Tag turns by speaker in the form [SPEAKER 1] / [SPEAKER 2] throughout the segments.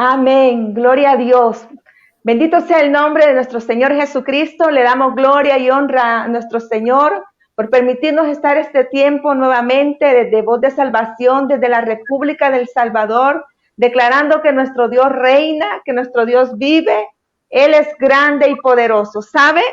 [SPEAKER 1] Amén. Gloria a Dios. Bendito sea el nombre de nuestro Señor Jesucristo. Le damos gloria y honra a nuestro Señor por permitirnos estar este tiempo nuevamente desde Voz de Salvación, desde la República del Salvador, declarando que nuestro Dios reina, que nuestro Dios vive. Él es grande y poderoso. ¿Sabe?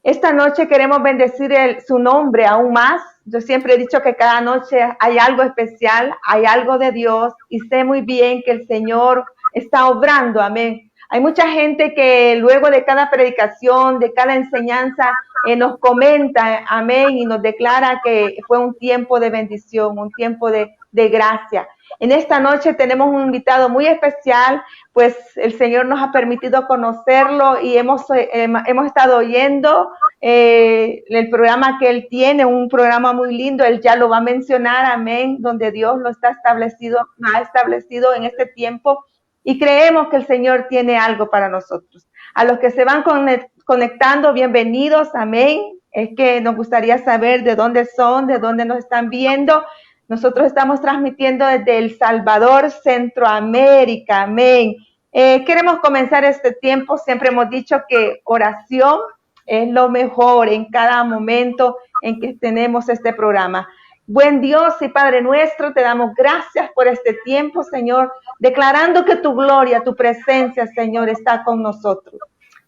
[SPEAKER 1] Esta noche queremos bendecir su nombre aún más. Yo siempre he dicho que cada noche hay algo especial, hay algo de Dios, y sé muy bien que el Señor está obrando, amén. Hay mucha gente que luego de cada predicación, de cada enseñanza, nos comenta, amén, y nos declara que fue un tiempo de bendición, un tiempo de gracia. En esta noche tenemos un invitado muy especial, pues el Señor nos ha permitido conocerlo y hemos estado oyendo el programa que él tiene, un programa muy lindo, él ya lo va a mencionar, amén, donde Dios lo ha establecido en este tiempo, y creemos que el Señor tiene algo para nosotros. A los que se van conectando, bienvenidos, amén. Es que nos gustaría saber de dónde son, de dónde nos están viendo. Nosotros estamos transmitiendo desde El Salvador, Centroamérica, amén. Queremos comenzar este tiempo. Siempre hemos dicho que oración es lo mejor en cada momento en que tenemos este programa. Buen Dios y Padre nuestro, te damos gracias por este tiempo, Señor, declarando que tu gloria, tu presencia, Señor, está con nosotros.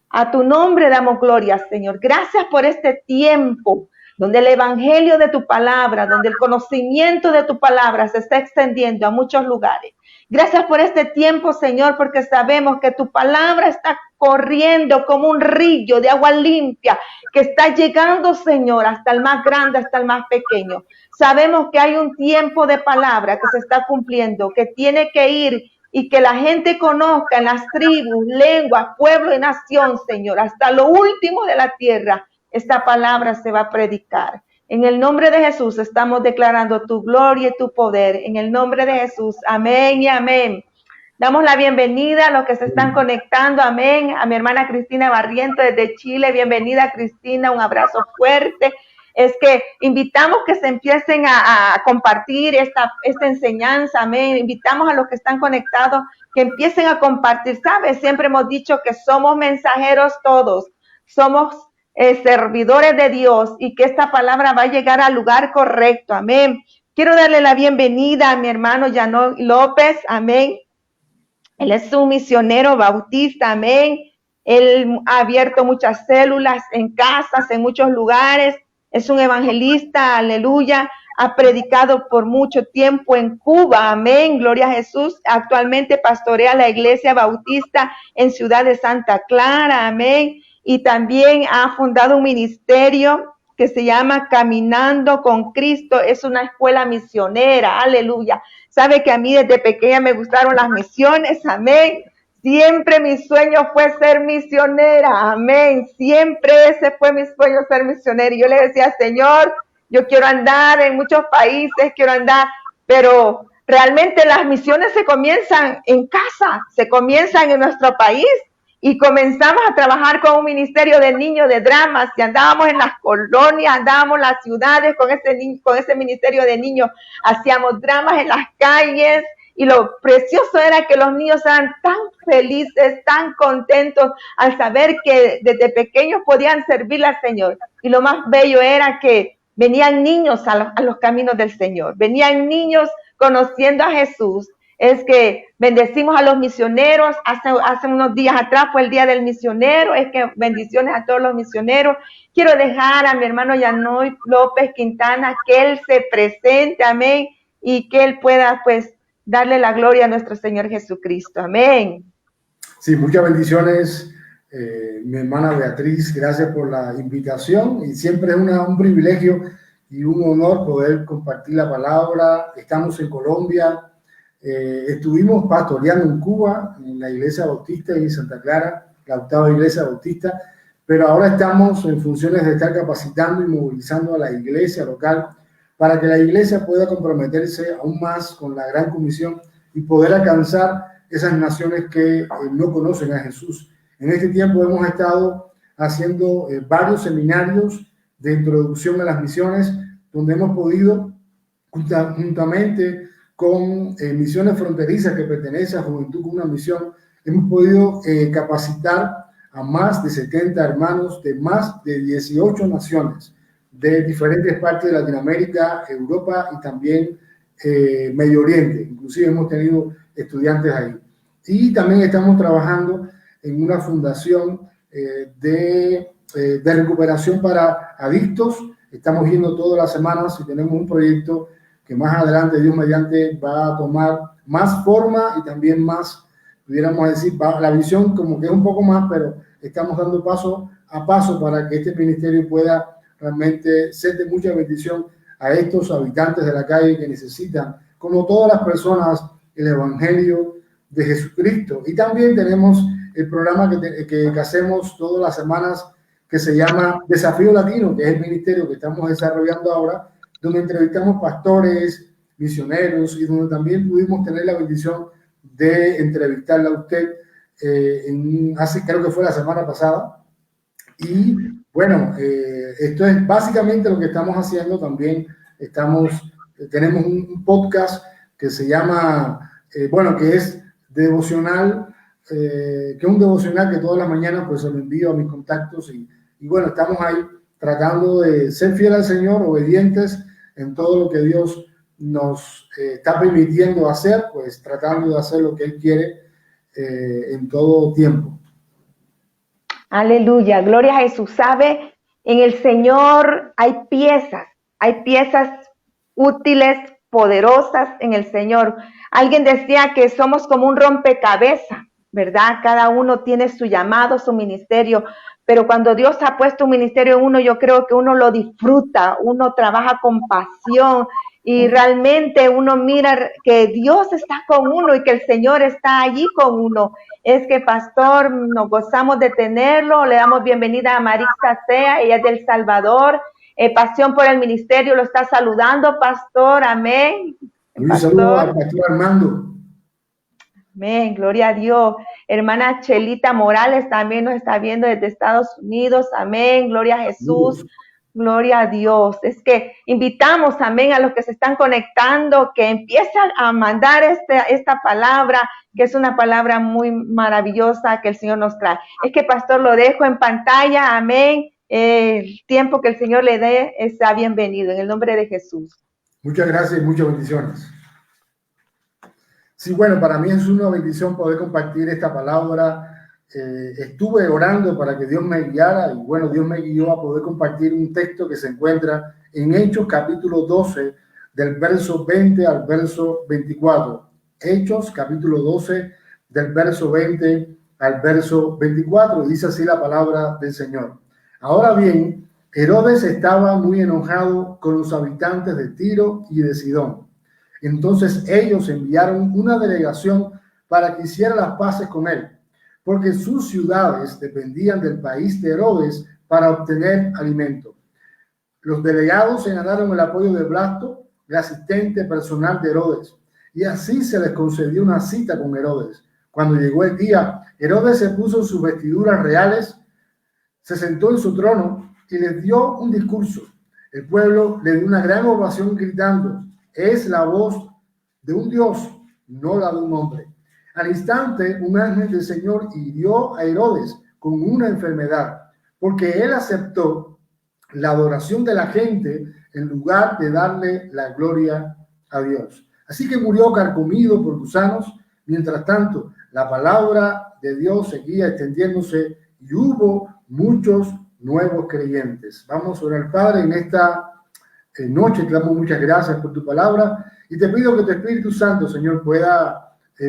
[SPEAKER 1] A tu nombre damos gloria, Señor. Gracias por este tiempo donde el evangelio de tu palabra, donde el conocimiento de tu palabra se está extendiendo a muchos lugares. Gracias por este tiempo, Señor, porque sabemos que tu palabra está corriendo como un río de agua limpia que está llegando, Señor, hasta el más grande, hasta el más pequeño. Sabemos que hay un tiempo de palabra que se está cumpliendo, que tiene que ir y que la gente conozca en las tribus, lenguas, pueblo y nación, Señor, hasta lo último de la tierra. Esta palabra se va a predicar. En el nombre de Jesús estamos declarando tu gloria y tu poder. En el nombre de Jesús. Amén y amén. Damos la bienvenida a los que se están conectando. Amén. A mi hermana Cristina Barriento desde Chile. Bienvenida, Cristina. Un abrazo fuerte. Es que invitamos que se empiecen a compartir esta enseñanza. Amén. Invitamos a los que están conectados que empiecen a compartir. ¿Sabes? Siempre hemos dicho que somos mensajeros todos. Somos servidores de Dios, y que esta palabra va a llegar al lugar correcto, amén. Quiero darle la bienvenida a mi hermano Yanoy López, amén. Él es un misionero bautista, amén. Él ha abierto muchas células en casas, en muchos lugares. Es un evangelista, aleluya. Ha predicado por mucho tiempo en Cuba, amén, gloria a Jesús. Actualmente pastorea la iglesia bautista en Ciudad de Santa Clara, amén. Y también ha fundado un ministerio que se llama Caminando con Cristo. Es una escuela misionera, aleluya. Sabe que a mí desde pequeña me gustaron las misiones, amén. Siempre mi sueño fue ser misionera, amén. Siempre ese fue mi sueño, ser misionera. Y yo le decía, Señor, yo quiero andar en muchos países, quiero andar, pero realmente las misiones se comienzan en casa, se comienzan en nuestro país. Y comenzamos a trabajar con un ministerio de niños de dramas, y andábamos en las colonias, andábamos en las ciudades con ese ministerio de niños, hacíamos dramas en las calles, y lo precioso era que los niños eran tan felices, tan contentos al saber que desde pequeños podían servirle al Señor. Y lo más bello era que venían niños a los caminos del Señor, venían niños conociendo a Jesús. Es que bendecimos a los misioneros. Hace unos días atrás fue el Día del Misionero. Es que bendiciones a todos los misioneros. Quiero dejar a mi hermano Yanoy López Quintana que él se presente, amén, y que él pueda pues darle la gloria a nuestro Señor Jesucristo, amén.
[SPEAKER 2] Sí, muchas bendiciones, mi hermana Beatriz, gracias por la invitación, y siempre es un privilegio y un honor poder compartir la palabra. Estamos en Colombia. Estuvimos pastoreando en Cuba, en la iglesia bautista en Santa Clara, la octava iglesia bautista, pero ahora estamos en funciones de estar capacitando y movilizando a la iglesia local para que la iglesia pueda comprometerse aún más con la gran comisión y poder alcanzar esas naciones que no conocen a Jesús. En este tiempo hemos estado haciendo varios seminarios de introducción a las misiones, donde hemos podido juntamente con Misiones Fronterizas, que pertenece a Juventud con una Misión, hemos podido capacitar a más de 70 hermanos de más de 18 naciones, de diferentes partes de Latinoamérica, Europa y también Medio Oriente. Inclusive hemos tenido estudiantes ahí. Y también estamos trabajando en una fundación de recuperación para adictos. Estamos yendo todas las semanas y tenemos un proyecto que más adelante, Dios mediante, va a tomar más forma y también más, pudiéramos decir, la visión como que es un poco más, pero estamos dando paso a paso para que este ministerio pueda realmente ser de mucha bendición a estos habitantes de la calle que necesitan, como todas las personas, el Evangelio de Jesucristo. Y también tenemos el programa que hacemos todas las semanas, que se llama Desafío Latino, que es el ministerio que estamos desarrollando ahora, donde entrevistamos pastores, misioneros, y donde también pudimos tener la bendición de entrevistarla a usted creo que fue la semana pasada. Y bueno, esto es básicamente lo que estamos haciendo. También tenemos un podcast que se llama, que es devocional, que es un devocional que todas las mañanas pues se lo envío a mis contactos y bueno, estamos ahí tratando de ser fiel al Señor, obedientes en todo lo que Dios nos está permitiendo hacer, pues tratando de hacer lo que Él quiere en todo tiempo.
[SPEAKER 1] Aleluya, gloria a Jesús. Sabe, en el Señor hay piezas útiles, poderosas en el Señor. Alguien decía que somos como un rompecabezas, ¿verdad? Cada uno tiene su llamado, su ministerio, pero cuando Dios ha puesto un ministerio en uno, yo creo que uno lo disfruta, uno trabaja con pasión y realmente uno mira que Dios está con uno y que el Señor está allí con uno. Es que, pastor, nos gozamos de tenerlo. Le damos bienvenida a Marisa Sea, ella es del Salvador. Pasión por el ministerio lo está saludando, pastor. Amén.
[SPEAKER 2] Un saludo al pastor Armando.
[SPEAKER 1] Amén, gloria a Dios. Hermana Chelita Morales también nos está viendo desde Estados Unidos. Amén, gloria a Jesús. Gloria a Dios. Es que invitamos, amén, a los que se están conectando, que empiezan a mandar esta palabra, que es una palabra muy maravillosa que el Señor nos trae. Es que, pastor, lo dejo en pantalla, amén. El tiempo que el Señor le dé está bienvenido, en el nombre de Jesús.
[SPEAKER 2] Muchas gracias y muchas bendiciones. Sí, bueno, para mí es una bendición poder compartir esta palabra. Estuve orando para que Dios me guiara y bueno, Dios me guió a poder compartir un texto que se encuentra en Hechos capítulo 12 del verso 20 al verso 24. Hechos capítulo 12 del verso 20 al verso 24. Y dice así la palabra del Señor. Ahora bien, Herodes estaba muy enojado con los habitantes de Tiro y de Sidón. Entonces ellos enviaron una delegación para que hiciera las paces con él, porque sus ciudades dependían del país de Herodes para obtener alimento. Los delegados se ganaron el apoyo de Blasto, el asistente personal de Herodes, y así se les concedió una cita con Herodes. Cuando llegó el día, Herodes se puso sus vestiduras reales, se sentó en su trono y les dio un discurso. El pueblo le dio una gran ovación gritando: es la voz de un Dios, no la de un hombre. Al instante, un ángel del Señor hirió a Herodes con una enfermedad, porque él aceptó la adoración de la gente en lugar de darle la gloria a Dios. Así que murió carcomido por gusanos. Mientras tanto, la palabra de Dios seguía extendiéndose y hubo muchos nuevos creyentes. Vamos a orar, Padre, en esta noche. Te damos muchas gracias por tu palabra y te pido que tu Espíritu Santo, Señor, pueda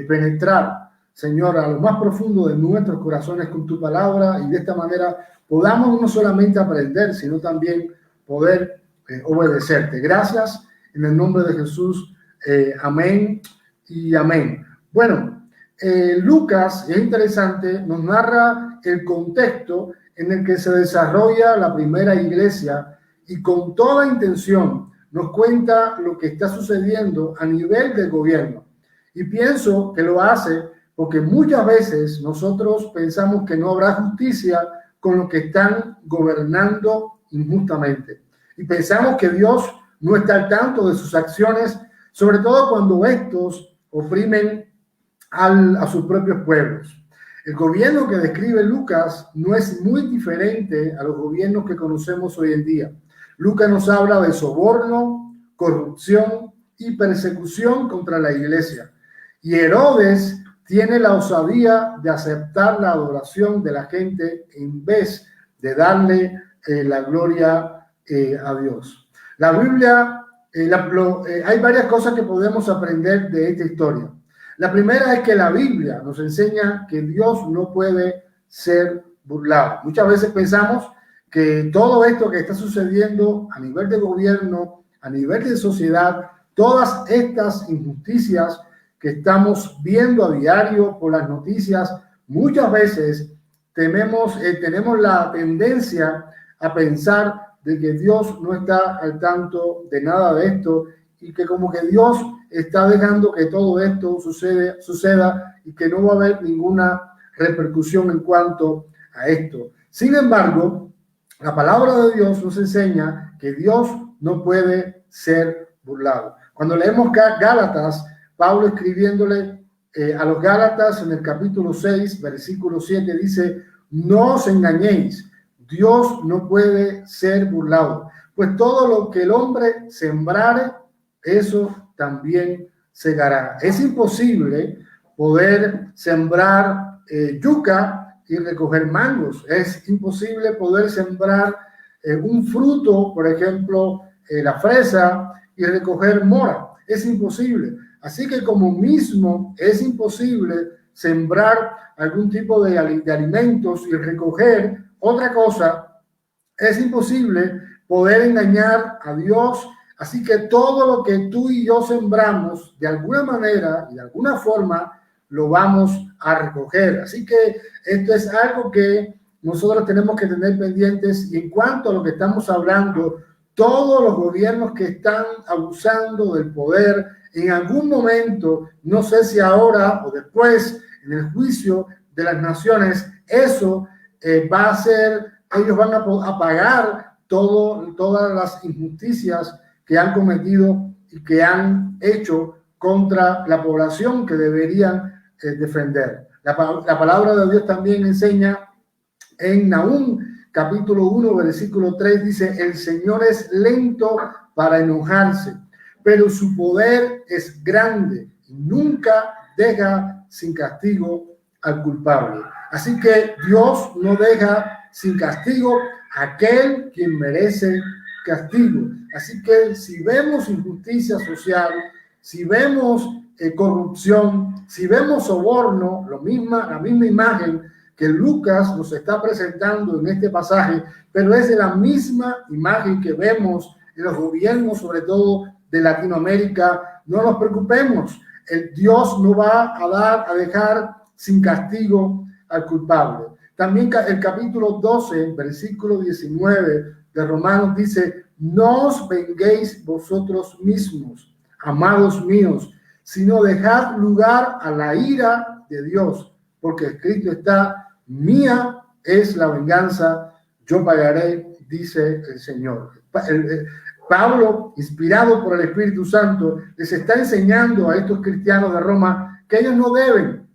[SPEAKER 2] penetrar, Señor, a lo más profundo de nuestros corazones con tu palabra y de esta manera podamos no solamente aprender, sino también poder obedecerte. Gracias en el nombre de Jesús. Amén y amén. Bueno, Lucas, es interesante, nos narra el contexto en el que se desarrolla la primera iglesia y con toda intención nos cuenta lo que está sucediendo a nivel del gobierno. Y pienso que lo hace porque muchas veces nosotros pensamos que no habrá justicia con los que están gobernando injustamente. Y pensamos que Dios no está al tanto de sus acciones sobre todo cuando estos oprimen a sus propios pueblos. El gobierno que describe Lucas no es muy diferente a los gobiernos que conocemos hoy en día. Lucas nos habla de soborno, corrupción y persecución contra la iglesia. Y Herodes tiene la osadía de aceptar la adoración de la gente en vez de darle la gloria a Dios. La Biblia, hay varias cosas que podemos aprender de esta historia. La primera es que la Biblia nos enseña que Dios no puede ser burlado. Muchas veces pensamos que todo esto que está sucediendo a nivel de gobierno, a nivel de sociedad, todas estas injusticias que estamos viendo a diario por las noticias, muchas veces tenemos la tendencia a pensar de que Dios no está al tanto de nada de esto y que como que Dios está dejando que todo esto suceda y que no va a haber ninguna repercusión en cuanto a esto. Sin embargo, la palabra de Dios nos enseña que Dios no puede ser burlado. Cuando leemos Gálatas, Pablo escribiéndole a los Gálatas en el capítulo 6, versículo 7, dice: no os engañéis, Dios no puede ser burlado, pues todo lo que el hombre sembrare, eso también segará. Es imposible poder sembrar yuca y recoger mangos. Es imposible poder sembrar un fruto, por ejemplo, la fresa, y recoger mora. Es imposible. Así que como mismo es imposible sembrar algún tipo de alimentos y recoger otra cosa, es imposible poder engañar a Dios. Así que todo lo que tú y yo sembramos, de alguna manera y de alguna forma, lo vamos a recoger. Así que esto es algo que nosotros tenemos que tener pendientes. Y en cuanto a lo que estamos hablando, todos los gobiernos que están abusando del poder, en algún momento, no sé si ahora o después, en el juicio de las naciones, eso va a ser, ellos van a pagar todas las injusticias que han cometido y que han hecho contra la población que deberían defender. La palabra de Dios también enseña en Nahum, capítulo 1, versículo 3, dice: el Señor es lento para enojarse, pero su poder es grande y nunca deja sin castigo al culpable. Así que Dios no deja sin castigo a aquel quien merece castigo. Así que si vemos injusticia social, si vemos corrupción, si vemos soborno, la misma imagen que Lucas nos está presentando en este pasaje, pero es de la misma imagen que vemos en los gobiernos, sobre todo de Latinoamérica, no nos preocupemos. El Dios no va a dejar sin castigo al culpable. También el capítulo 12, versículo 19 de Romanos dice: no os venguéis vosotros mismos, amados míos, sino dejad lugar a la ira de Dios, porque escrito está: mía es la venganza, yo pagaré, dice el Señor. Pablo, inspirado por el Espíritu Santo, les está enseñando a estos cristianos de Roma que ellos no deben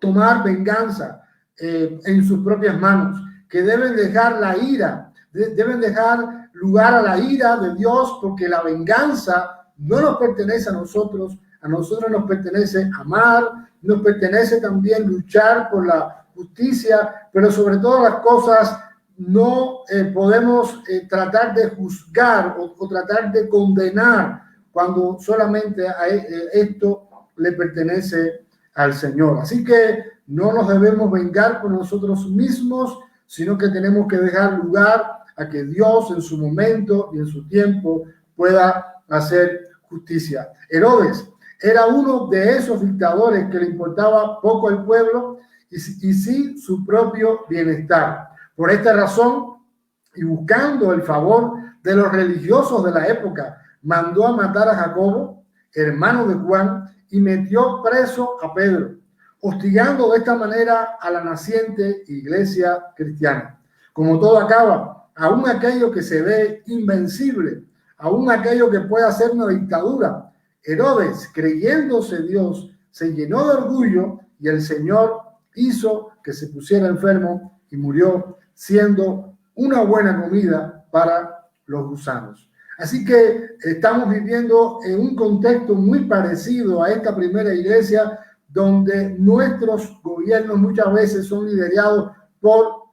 [SPEAKER 2] tomar venganza en sus propias manos, que deben dejar la ira, deben dejar lugar a la ira de Dios, porque la venganza no nos pertenece a nosotros nos pertenece amar, nos pertenece también luchar por la justicia, pero sobre todas las cosas no podemos tratar de juzgar o tratar de condenar cuando solamente esto le pertenece al Señor. Así que no nos debemos vengar por nosotros mismos, sino que tenemos que dejar lugar a que Dios en su momento y en su tiempo pueda hacer justicia. Herodes era uno de esos dictadores que le importaba poco al pueblo y sí su propio bienestar. Por esta razón, y buscando el favor de los religiosos de la época, mandó a matar a Jacobo, hermano de Juan, y metió preso a Pedro, hostigando de esta manera a la naciente iglesia cristiana. Como todo acaba, aún aquello que se ve invencible, aún aquello que puede ser una dictadura, Herodes, creyéndose Dios, se llenó de orgullo y el Señor hizo que se pusiera enfermo y murió, siendo una buena comida para los gusanos. Así que estamos viviendo en un contexto muy parecido a esta primera iglesia, donde nuestros gobiernos muchas veces son liderados por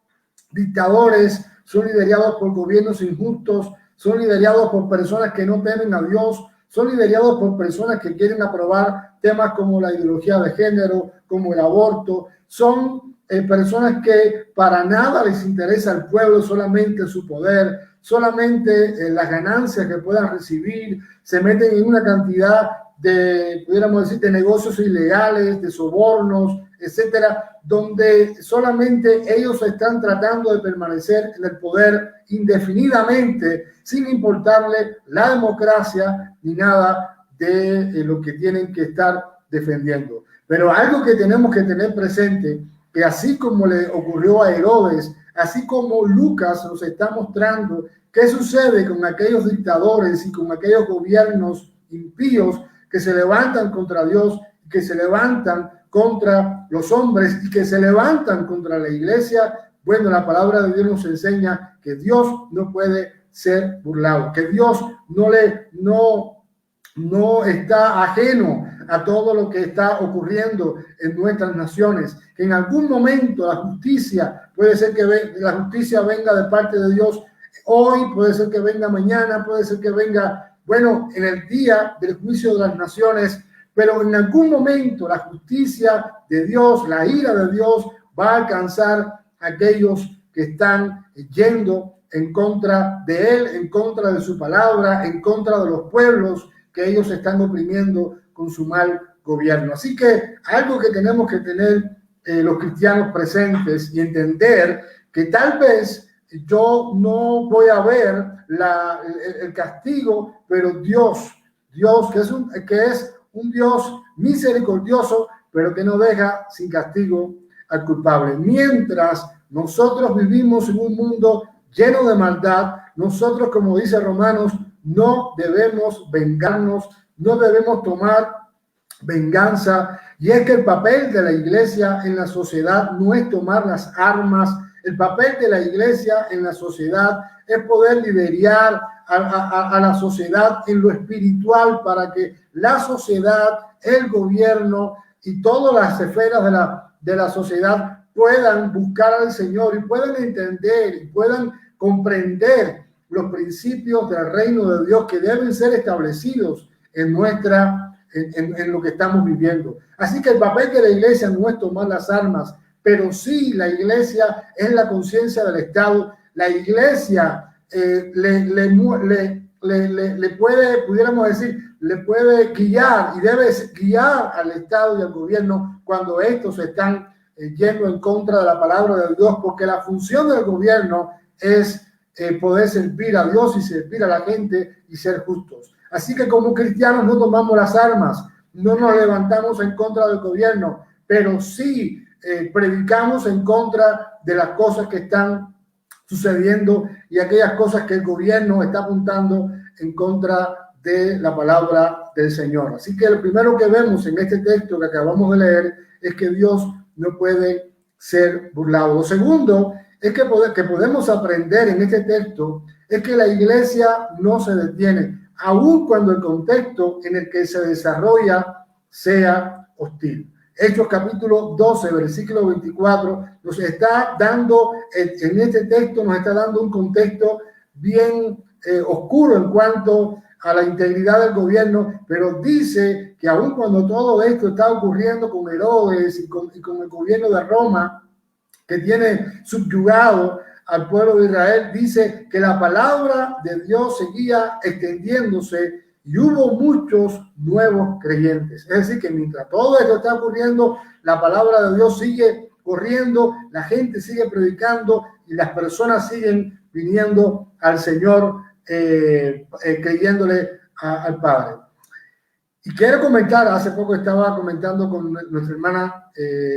[SPEAKER 2] dictadores, son liderados por gobiernos injustos, son liderados por personas que no temen a Dios, son liderados por personas que quieren aprobar temas como la ideología de género, como el aborto. Son personas que para nada les interesa al pueblo, solamente su poder, solamente las ganancias que puedan recibir. Se meten en una cantidad de, pudiéramos decir, de negocios ilegales, de sobornos, etcétera, donde solamente ellos están tratando de permanecer en el poder indefinidamente, sin importarle la democracia ni nada de lo que tienen que estar defendiendo. Pero algo que tenemos que tener presente, que así como le ocurrió a Herodes, así como Lucas nos está mostrando qué sucede con aquellos dictadores y con aquellos gobiernos impíos que se levantan contra Dios, que se levantan contra los hombres y que se levantan contra la iglesia. Bueno, la palabra de Dios nos enseña que Dios no puede ser burlado, que Dios no está ajeno a todo lo que está ocurriendo en nuestras naciones, que en algún momento la justicia, puede ser que la justicia venga de parte de Dios hoy, puede ser que venga mañana, puede ser que venga, bueno, en el día del juicio de las naciones, pero en algún momento la justicia de Dios, la ira de Dios va a alcanzar a aquellos que están yendo en contra de Él, en contra de su palabra, en contra de los pueblos que ellos están oprimiendo con su mal gobierno. Así que algo que tenemos que tener los cristianos presentes y entender que tal vez yo no voy a ver el castigo, pero Dios que es un Dios misericordioso, pero que no deja sin castigo al culpable. Mientras nosotros vivimos en un mundo lleno de maldad, nosotros, como dice Romanos, no debemos vengarnos, no debemos tomar venganza. Y es que el papel de la iglesia en la sociedad no es tomar las armas. El papel de la iglesia en la sociedad es poder liderar a la sociedad en lo espiritual, para que la sociedad, el gobierno y todas las esferas de la sociedad puedan buscar al Señor y puedan entender y puedan comprender los principios del reino de Dios que deben ser establecidos en lo que estamos viviendo. Así que el papel de la iglesia no es tomar las armas, pero sí la iglesia es la conciencia del Estado. La iglesia le puede, pudiéramos decir, le puede guiar y debe guiar al Estado y al gobierno cuando estos están yendo en contra de la palabra de Dios, porque la función del gobierno es poder servir a Dios y servir a la gente y ser justos. Así que como cristianos no tomamos las armas, no nos levantamos en contra del gobierno, pero sí predicamos en contra de las cosas que están sucediendo y aquellas cosas que el gobierno está apuntando en contra de la palabra del Señor. Así que lo primero que vemos en este texto que acabamos de leer es que Dios no puede ser burlado. Lo segundo es que podemos aprender en este texto es que la iglesia no se detiene, aun cuando el contexto en el que se desarrolla sea hostil. Hechos capítulo 12, versículo 24, nos está dando, en este texto nos está dando un contexto bien oscuro en cuanto a la integridad del gobierno, pero dice que aun cuando todo esto está ocurriendo con Herodes y con el gobierno de Roma, que tiene subyugado al pueblo de Israel, dice que la palabra de Dios seguía extendiéndose y hubo muchos nuevos creyentes. Es decir, que mientras todo esto está ocurriendo, la palabra de Dios sigue corriendo, la gente sigue predicando y las personas siguen viniendo al Señor, creyéndole al Padre. Y quiero comentar, hace poco estaba comentando con nuestra hermana,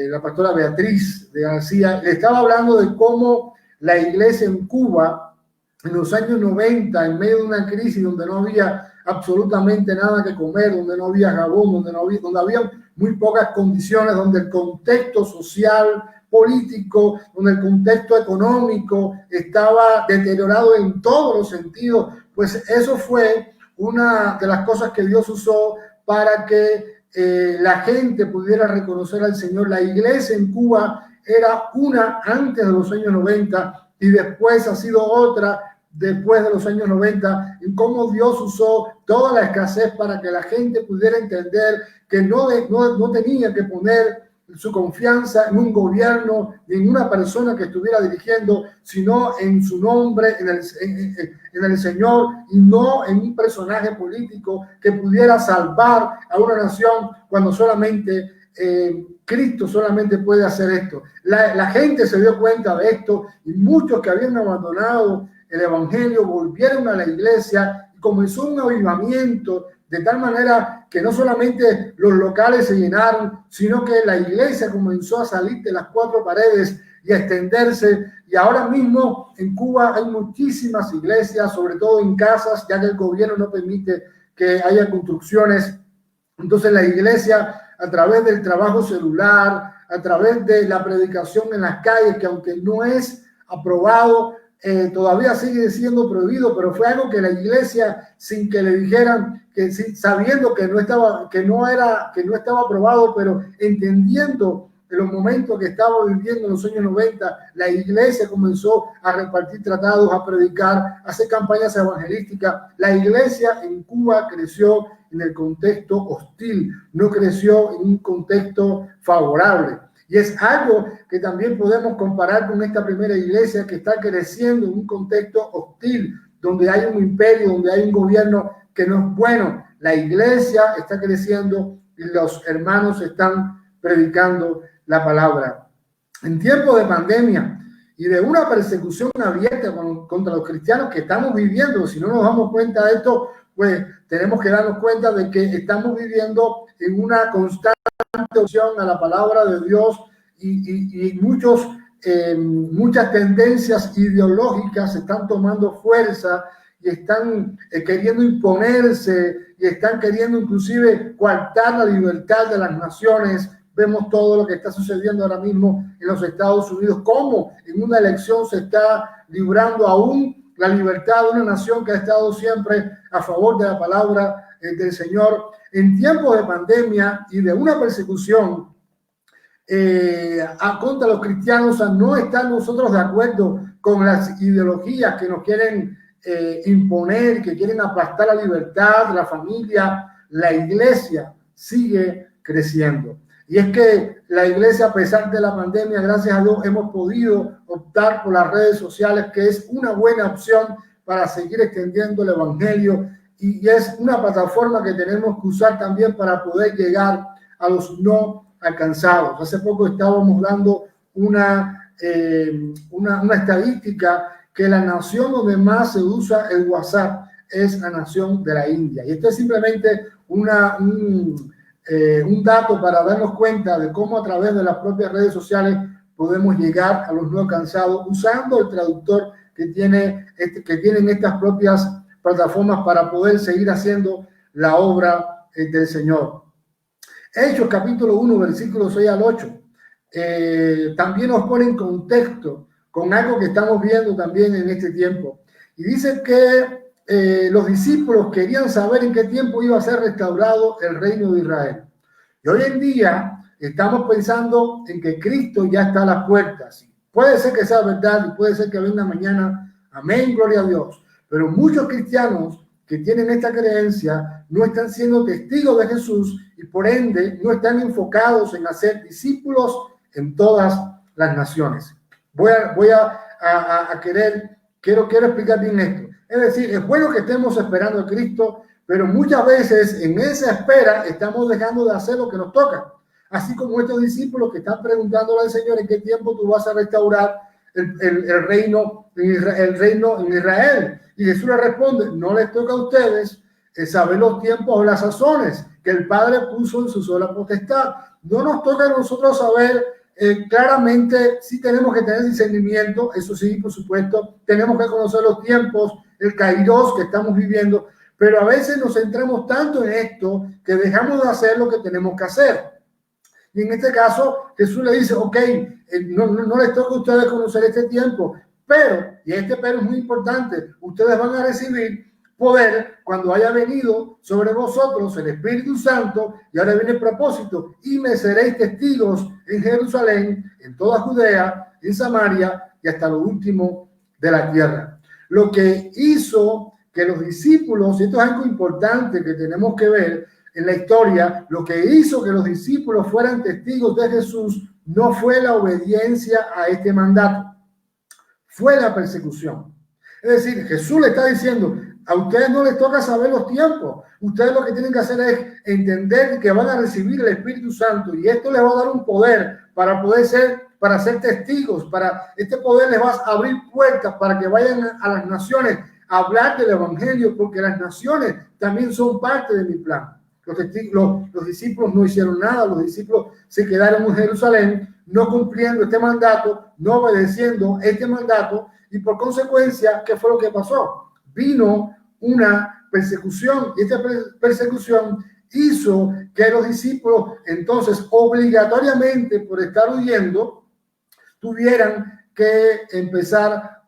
[SPEAKER 2] la pastora Beatriz de García, le estaba hablando de cómo la iglesia en Cuba, en los años 90, en medio de una crisis donde no había absolutamente nada que comer, donde no había jabón, donde había muy pocas condiciones, donde el contexto social, político, donde el contexto económico estaba deteriorado en todos los sentidos, pues eso fue una de las cosas que Dios usó para que la gente pudiera reconocer al Señor. La iglesia en Cuba era una antes de los años 90 y después ha sido otra después de los años 90, en cómo Dios usó toda la escasez para que la gente pudiera entender que no tenía que poner su confianza en un gobierno ni en una persona que estuviera dirigiendo, sino en su nombre, en el Señor, y no en un personaje político que pudiera salvar a una nación cuando solamente Cristo solamente puede hacer esto. La gente se dio cuenta de esto y muchos que habían abandonado el evangelio volvieron a la iglesia y comenzó un avivamiento de tal manera que no solamente los locales se llenaron, sino que la iglesia comenzó a salir de las cuatro paredes y a extenderse. Y ahora mismo en Cuba hay muchísimas iglesias, sobre todo en casas, ya que el gobierno no permite que haya construcciones. Entonces la iglesia, a través del trabajo celular, a través de la predicación en las calles, que aunque no es aprobado, todavía sigue siendo prohibido, pero fue algo que la iglesia, sin que le dijeran, que sabiendo que no estaba aprobado, pero entendiendo en los momentos que estaba viviendo en los años 90, la iglesia comenzó a repartir tratados, a predicar, a hacer campañas evangelísticas. La iglesia en Cuba creció en el contexto hostil, no creció en un contexto favorable. Y es algo que también podemos comparar con esta primera iglesia que está creciendo en un contexto hostil, donde hay un imperio, donde hay un gobierno que no es bueno. La iglesia está creciendo y los hermanos están predicando la palabra. En tiempos de pandemia y de una persecución abierta contra los cristianos que estamos viviendo, si no nos damos cuenta de esto, pues tenemos que darnos cuenta de que estamos viviendo en una constante opción a la palabra de Dios y muchas tendencias ideológicas están tomando fuerza y están queriendo imponerse y están queriendo inclusive coartar la libertad de las naciones. Vemos todo lo que está sucediendo ahora mismo en los Estados Unidos, cómo en una elección se está librando aún la libertad de una nación que ha estado siempre a favor de la palabra del Señor. En tiempos de pandemia y de una persecución contra los cristianos, a no estar nosotros de acuerdo con las ideologías que nos quieren imponer, que quieren aplastar la libertad, la familia, la iglesia sigue creciendo. Y es que la iglesia, a pesar de la pandemia, gracias a Dios, hemos podido optar por las redes sociales, que es una buena opción para seguir extendiendo el evangelio. Y es una plataforma que tenemos que usar también para poder llegar a los no alcanzados. Hace poco estábamos dando una estadística que la nación donde más se usa el WhatsApp es la nación de la India. Y esto es simplemente un dato para darnos cuenta de cómo a través de las propias redes sociales podemos llegar a los no alcanzados usando el traductor que tienen estas propias plataformas para poder seguir haciendo la obra del Señor. Hechos capítulo 1, versículos 6 al 8. También nos pone en contexto con algo que estamos viendo también en este tiempo. Y dice que los discípulos querían saber en qué tiempo iba a ser restaurado el reino de Israel. Y hoy en día estamos pensando en que Cristo ya está a las puertas. Puede ser que sea verdad y puede ser que venga mañana. Amén, gloria a Dios. Pero muchos cristianos que tienen esta creencia no están siendo testigos de Jesús y por ende no están enfocados en hacer discípulos en todas las naciones. Quiero explicar bien esto. Es decir, es bueno que estemos esperando a Cristo, pero muchas veces en esa espera estamos dejando de hacer lo que nos toca. Así como estos discípulos que están preguntándole al Señor en qué tiempo tú vas a restaurar el reino en Israel. Y Jesús le responde, no les toca a ustedes saber los tiempos o las sazones que el Padre puso en su sola potestad. No nos toca a nosotros saber claramente. Sí tenemos que tener discernimiento, eso sí, por supuesto. Tenemos que conocer los tiempos, el kairos que estamos viviendo, Pero a veces nos centramos tanto en esto que dejamos de hacer lo que tenemos que hacer. Y en este caso, Jesús le dice, ok, no les toca a ustedes conocer este tiempo, pero, y este pero es muy importante, ustedes van a recibir poder cuando haya venido sobre vosotros el Espíritu Santo, y ahora viene el propósito, y me seréis testigos en Jerusalén, en toda Judea, en Samaria y hasta lo último de la tierra. Lo que hizo que los discípulos, y esto es algo importante que tenemos que ver en la historia, lo que hizo que los discípulos fueran testigos de Jesús no fue la obediencia a este mandato, fue la persecución. Es decir, Jesús le está diciendo, a ustedes no les toca saber los tiempos, ustedes lo que tienen que hacer es entender que van a recibir el Espíritu Santo y esto les va a dar un poder para ser testigos, para este poder les va a abrir puertas para que vayan a las naciones a hablar del Evangelio, porque las naciones también son parte de mi plan. Los discípulos no hicieron nada, los discípulos se quedaron en Jerusalén, no cumpliendo este mandato, no obedeciendo este mandato, y por consecuencia, ¿qué fue lo que pasó? Vino una persecución, y esta persecución hizo que los discípulos, entonces, obligatoriamente, por estar huyendo, tuvieran que empezar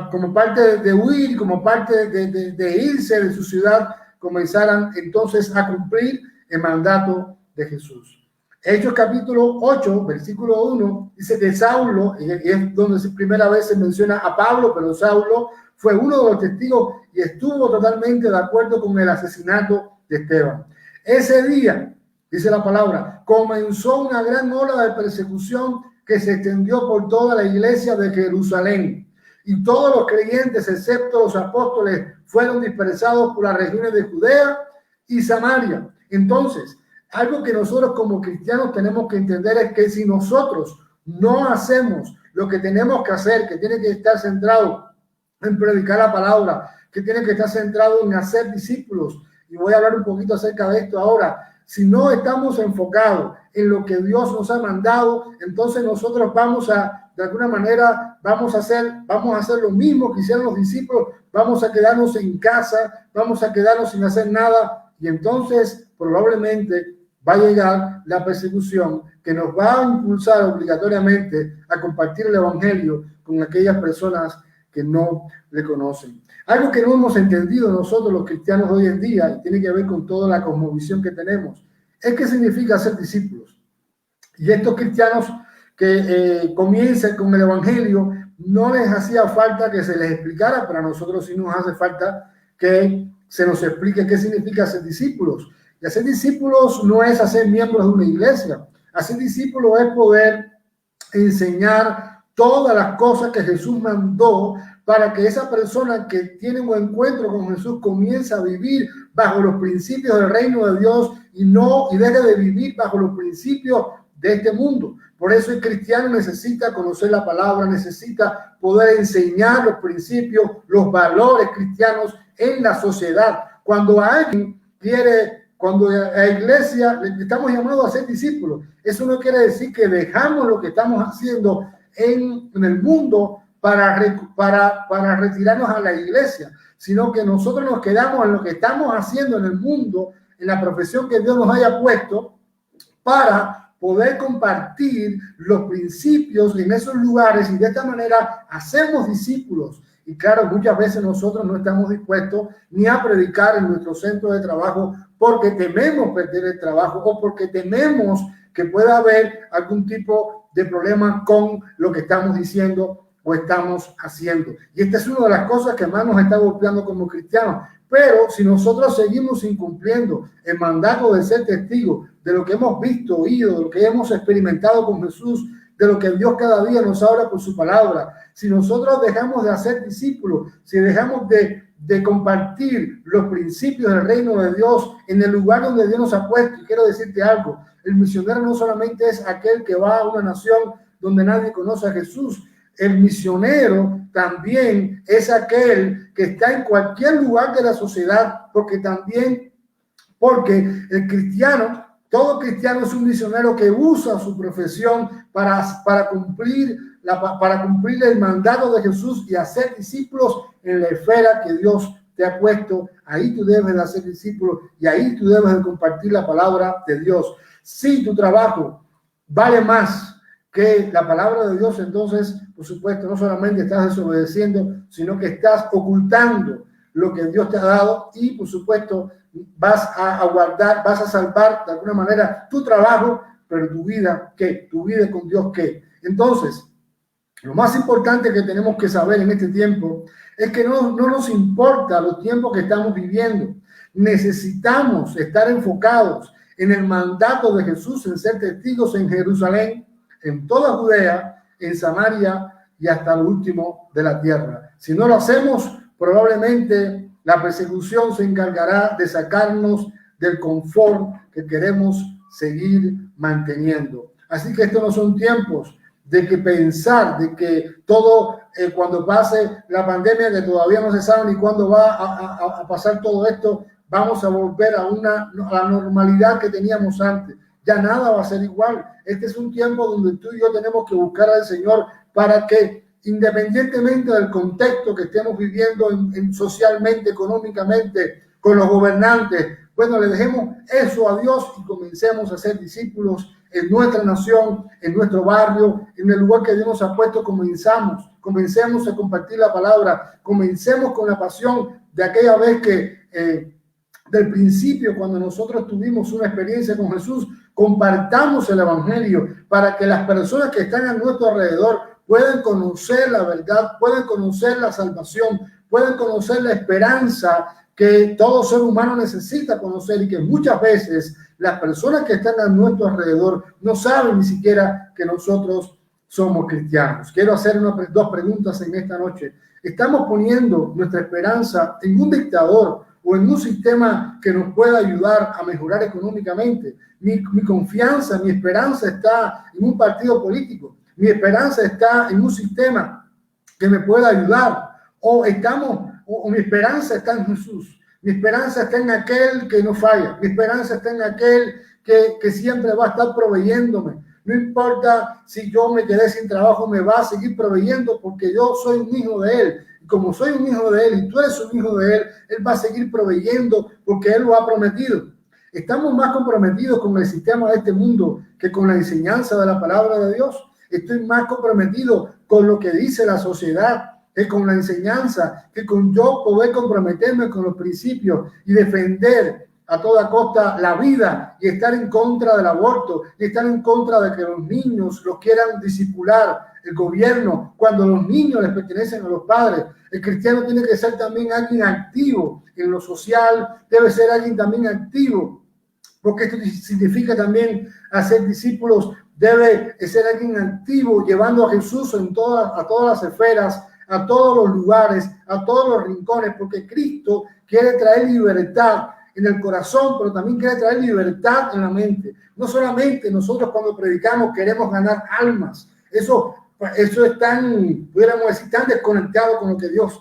[SPEAKER 2] como parte de huir, como parte de irse de su ciudad, comenzaran entonces a cumplir el mandato de Jesús. Hechos capítulo 8, versículo 1, dice que Saulo, y es donde primera vez se menciona a Pablo, pero Saulo fue uno de los testigos y estuvo totalmente de acuerdo con el asesinato de Esteban. Ese día, dice la palabra, comenzó una gran ola de persecución que se extendió por toda la iglesia de Jerusalén. Y todos los creyentes, excepto los apóstoles, fueron dispersados por las regiones de Judea y Samaria. Entonces, algo que nosotros como cristianos tenemos que entender es que si nosotros no hacemos lo que tenemos que hacer, que tiene que estar centrado en predicar la palabra, que tiene que estar centrado en hacer discípulos, y voy a hablar un poquito acerca de esto ahora, si no estamos enfocados en lo que Dios nos ha mandado, entonces nosotros de alguna manera, vamos a hacer lo mismo que hicieron los discípulos, vamos a quedarnos en casa, vamos a quedarnos sin hacer nada, y entonces probablemente va a llegar la persecución que nos va a impulsar obligatoriamente a compartir el evangelio con aquellas personas que no le conocen. Algo que no hemos entendido nosotros los cristianos hoy en día, y tiene que ver con toda la cosmovisión que tenemos, es qué significa ser discípulos. Y estos cristianos que comiencen con el evangelio, no les hacía falta que se les explicara, pero a nosotros sí nos hace falta que se nos explique qué significa ser discípulos. Y hacer discípulos no es hacer miembros de una iglesia. Hacer discípulos es poder enseñar todas las cosas que Jesús mandó para que esa persona que tiene un encuentro con Jesús comience a vivir bajo los principios del reino de Dios y deje de vivir bajo los principios de este mundo. Por eso el cristiano necesita conocer la palabra, necesita poder enseñar los principios, los valores cristianos en la sociedad. Cuando a la iglesia estamos llamados a ser discípulos, eso no quiere decir que dejamos lo que estamos haciendo en el mundo para retirarnos a la iglesia, sino que nosotros nos quedamos en lo que estamos haciendo en el mundo, en la profesión que Dios nos haya puesto, para poder compartir los principios en esos lugares, y de esta manera hacemos discípulos. Y claro, muchas veces nosotros no estamos dispuestos ni a predicar en nuestro centro de trabajo porque tememos perder el trabajo o porque tememos que pueda haber algún tipo de problema con lo que estamos diciendo o estamos haciendo. Y esta es una de las cosas que más nos está golpeando como cristianos. Pero si nosotros seguimos incumpliendo el mandato de ser testigos de lo que hemos visto, oído, de lo que hemos experimentado con Jesús, de lo que Dios cada día nos habla por su palabra, si nosotros dejamos de hacer discípulos, si dejamos de compartir los principios del reino de Dios en el lugar donde Dios nos ha puesto, y quiero decirte algo, el misionero no solamente es aquel que va a una nación donde nadie conoce a Jesús, el misionero también es aquel que está en cualquier lugar de la sociedad, porque el cristiano, todo cristiano es un misionero que usa su profesión para cumplir el mandato de Jesús y hacer discípulos en la esfera que Dios te ha puesto, ahí tú debes de hacer discípulos y ahí tú debes de compartir la palabra de Dios. Si tu trabajo vale más que la palabra de Dios, entonces, por supuesto, no solamente estás desobedeciendo, sino que estás ocultando lo que Dios te ha dado y, por supuesto, vas a guardar, vas a salvar de alguna manera tu trabajo, pero tu vida, ¿qué? Tu vida con Dios, ¿qué? Entonces, lo más importante que tenemos que saber en este tiempo es que no nos importa los tiempos que estamos viviendo. Necesitamos estar enfocados en el mandato de Jesús, en ser testigos en Jerusalén, en toda Judea, en Samaria y hasta lo último de la tierra. Si no lo hacemos, probablemente la persecución se encargará de sacarnos del confort que queremos seguir manteniendo. Así que estos no son tiempos de que pensar de que todo, cuando pase la pandemia, que todavía no se sabe ni cuándo va a pasar todo esto, vamos a volver a la normalidad que teníamos antes. Ya nada va a ser igual. Este es un tiempo donde tú y yo tenemos que buscar al Señor para que, independientemente del contexto que estemos viviendo socialmente, económicamente, con los gobernantes, bueno, le dejemos eso a Dios y comencemos a ser discípulos en nuestra nación, en nuestro barrio, en el lugar que Dios nos ha puesto. Comencemos a compartir la palabra, comencemos con la pasión de aquella vez que del principio, cuando nosotros tuvimos una experiencia con Jesús, compartamos el evangelio para que las personas que están a nuestro alrededor puedan conocer la verdad, puedan conocer la salvación, puedan conocer la esperanza que todo ser humano necesita conocer, y que muchas veces las personas que están a nuestro alrededor no saben ni siquiera que nosotros somos cristianos. Quiero hacer dos preguntas en esta noche. ¿Estamos poniendo nuestra esperanza en un dictador o en un sistema que nos pueda ayudar a mejorar económicamente? Mi confianza, mi esperanza está en un partido político. Mi esperanza está en un sistema que me pueda ayudar. O mi esperanza está en Jesús. Mi esperanza está en aquel que no falla. Mi esperanza está en aquel que siempre va a estar proveyéndome. No importa si yo me quedé sin trabajo, me va a seguir proveyendo porque yo soy un hijo de Él. Y como soy un hijo de Él y tú eres un hijo de Él, Él va a seguir proveyendo porque Él lo ha prometido. Estamos más comprometidos con el sistema de este mundo que con la enseñanza de la palabra de Dios. Estoy más comprometido con lo que dice la sociedad que con la enseñanza, que con yo poder comprometerme con los principios y defender a toda costa la vida y estar en contra del aborto y estar en contra de que los niños los quieran discipular el gobierno cuando los niños les pertenecen a los padres. El cristiano tiene que ser también alguien activo en lo social, debe ser alguien también activo, porque esto significa también hacer discípulos. Debe ser alguien activo llevando a Jesús a todas las esferas, a todos los lugares, a todos los rincones, porque Cristo quiere traer libertad en el corazón, pero también quiere traer libertad en la mente. No solamente nosotros cuando predicamos queremos ganar almas. Eso es tan, pudiéramos decir, tan desconectado con lo que Dios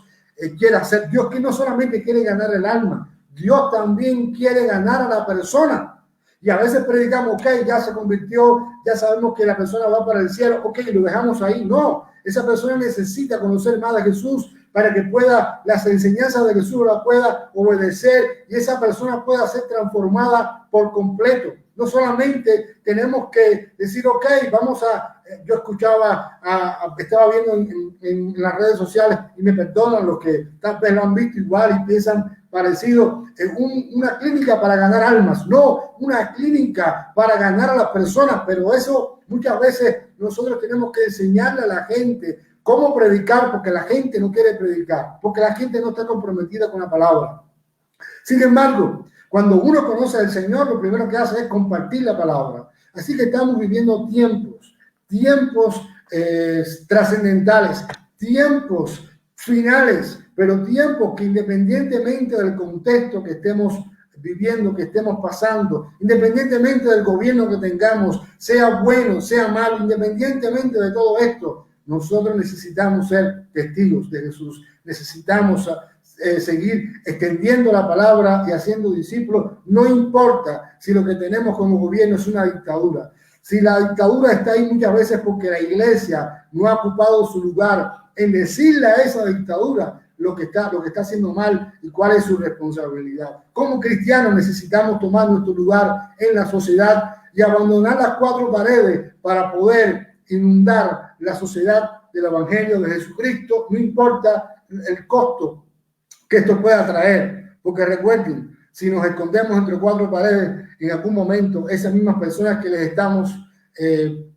[SPEAKER 2] quiere hacer. Dios que no solamente quiere ganar el alma, Dios también quiere ganar a la persona. Y a veces predicamos, ok, ya se convirtió, ya sabemos que la persona va para el cielo, ok, lo dejamos ahí. No, esa persona necesita conocer más de Jesús para que pueda, las enseñanzas de Jesús la pueda obedecer y esa persona pueda ser transformada por completo. No solamente tenemos que decir, ok, yo escuchaba, estaba viendo en las redes sociales, y me perdonan los que tal vez lo han visto igual y piensan parecido, una clínica para ganar almas. No, una clínica para ganar a las personas, pero eso muchas veces nosotros tenemos que enseñarle a la gente cómo predicar, porque la gente no quiere predicar, porque la gente no está comprometida con la palabra. Sin embargo, cuando uno conoce al Señor, lo primero que hace es compartir la palabra. Así que estamos viviendo tiempos trascendentales, tiempos finales, pero tiempos que independientemente del contexto que estemos viviendo, que estemos pasando, independientemente del gobierno que tengamos, sea bueno, sea malo, independientemente de todo esto, nosotros necesitamos ser testigos de Jesús. Necesitamos seguir extendiendo la palabra y haciendo discípulos. No importa si lo que tenemos como gobierno es una dictadura. Si la dictadura está ahí muchas veces porque la iglesia no ha ocupado su lugar en decirle a esa dictadura, lo que está haciendo mal y cuál es su responsabilidad. Como cristianos necesitamos tomar nuestro lugar en la sociedad y abandonar las cuatro paredes para poder inundar la sociedad del Evangelio de Jesucristo, no importa el costo que esto pueda traer, porque recuerden, si nos escondemos entre cuatro paredes, en algún momento esas mismas personas que les estamos,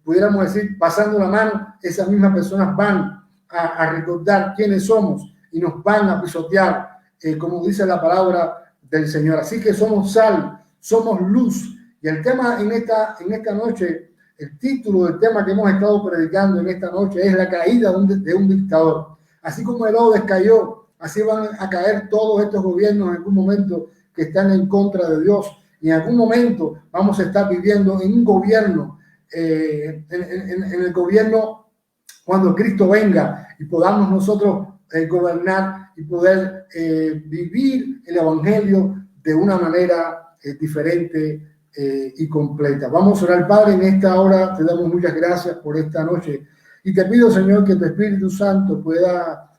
[SPEAKER 2] pudiéramos decir, pasando la mano, esas mismas personas van a recordar quiénes somos y nos van a pisotear, como dice la palabra del Señor. Así que somos sal, somos luz. Y el tema en esta noche, el título del tema que hemos estado predicando en esta noche es la caída de un dictador. Así como Herodes cayó, así van a caer todos estos gobiernos en algún momento que están en contra de Dios. Y en algún momento vamos a estar viviendo en un gobierno, en el gobierno cuando Cristo venga y podamos nosotros gobernar y poder vivir el Evangelio de una manera diferente y completa. Vamos a orar. Padre, en esta hora te damos muchas gracias por esta noche y te pido, Señor, que tu Espíritu Santo pueda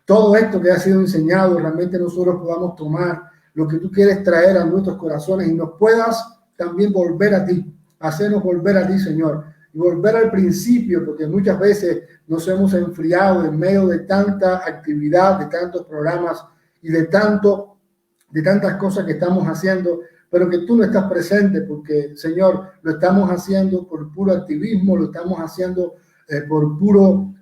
[SPEAKER 2] todo esto que ha sido enseñado, realmente nosotros podamos tomar lo que tú quieres traer a nuestros corazones y nos puedas también volver a ti, hacernos volver a ti, Señor, y volver al principio, porque muchas veces nos hemos enfriado en medio de tanta actividad, de tantos programas y de tantas cosas que estamos haciendo, pero que tú no estás presente, porque, Señor, lo estamos haciendo por puro activismo, lo estamos haciendo por puro,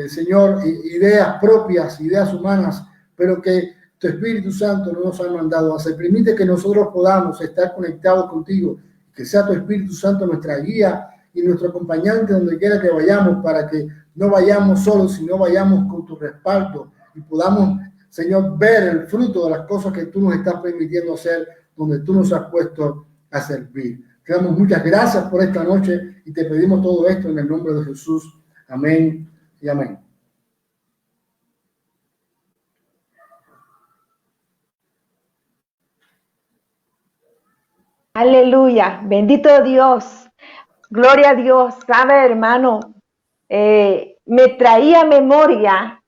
[SPEAKER 2] Señor, ideas propias, ideas humanas, pero que tu Espíritu Santo no nos ha mandado a hacer. Permite que nosotros podamos estar conectados contigo, que sea tu Espíritu Santo nuestra guía y nuestro acompañante donde quiera que vayamos, para que no vayamos solos, sino vayamos con tu respaldo y podamos, Señor, ver el fruto de las cosas que tú nos estás permitiendo hacer, donde tú nos has puesto a servir. Te damos muchas gracias por esta noche y te pedimos todo esto en el nombre de Jesús. Amén y amén.
[SPEAKER 1] Aleluya, bendito Dios. Gloria a Dios. Sabe, hermano, me traía a memoria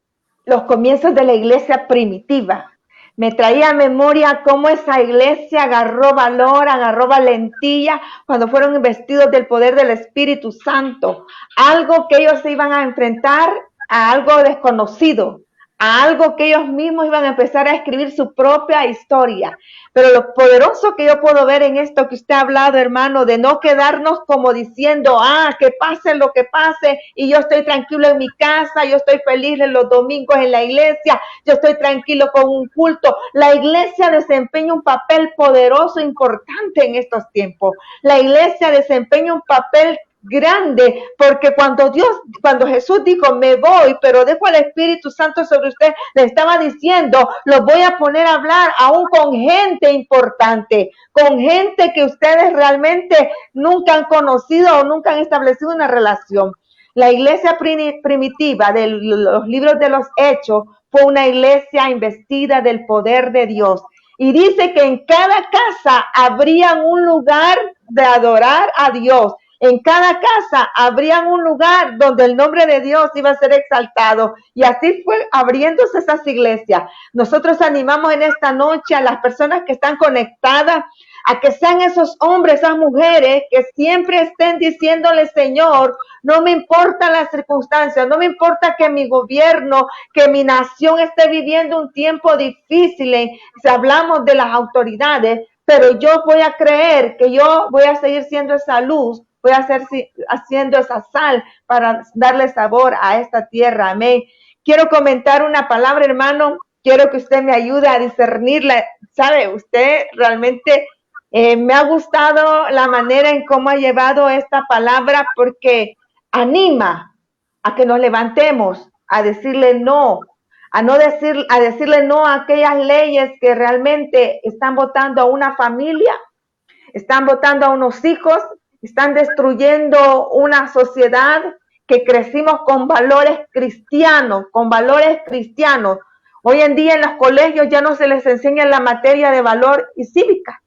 [SPEAKER 1] los comienzos de la iglesia primitiva. Me traía a memoria cómo esa iglesia agarró valor, agarró valentía cuando fueron investidos del poder del Espíritu Santo. Algo que ellos se iban a enfrentar a algo desconocido, a algo que ellos mismos iban a empezar a escribir su propia historia. Pero lo poderoso que yo puedo ver en esto que usted ha hablado, hermano, de no quedarnos como diciendo, que pase lo que pase y yo estoy tranquilo en mi casa, yo estoy feliz en los domingos en la iglesia, yo estoy tranquilo con un culto. La iglesia desempeña un papel poderoso, importante en estos tiempos. La iglesia desempeña un papel grande, porque cuando Jesús dijo, me voy, pero dejo al Espíritu Santo sobre usted, le estaba diciendo, los voy a poner a hablar aún con gente importante, con gente que ustedes realmente nunca han conocido o nunca han establecido una relación. La iglesia primitiva de los libros de los Hechos fue una iglesia investida del poder de Dios. Y dice que en cada casa habría un lugar de adorar a Dios. En cada casa habría un lugar donde el nombre de Dios iba a ser exaltado. Y así fue abriéndose esas iglesias. Nosotros animamos en esta noche a las personas que están conectadas a que sean esos hombres, esas mujeres que siempre estén diciéndole, Señor, no me importan las circunstancias, no me importa que mi gobierno, que mi nación esté viviendo un tiempo difícil, si hablamos de las autoridades, pero yo voy a creer que yo voy a seguir siendo esa luz, voy a ser haciendo esa sal para darle sabor a esta tierra. Amén. Quiero comentar una palabra, hermano. Quiero que usted me ayude a discernirla. ¿Sabe? Usted realmente me ha gustado la manera en cómo ha llevado esta palabra, porque anima a que nos levantemos, a decirle no, a decirle no a aquellas leyes que realmente están votando a una familia, están votando a unos hijos, están destruyendo una sociedad que crecimos con valores cristianos, Hoy en día en los colegios ya no se les enseña la materia de valor y cívica.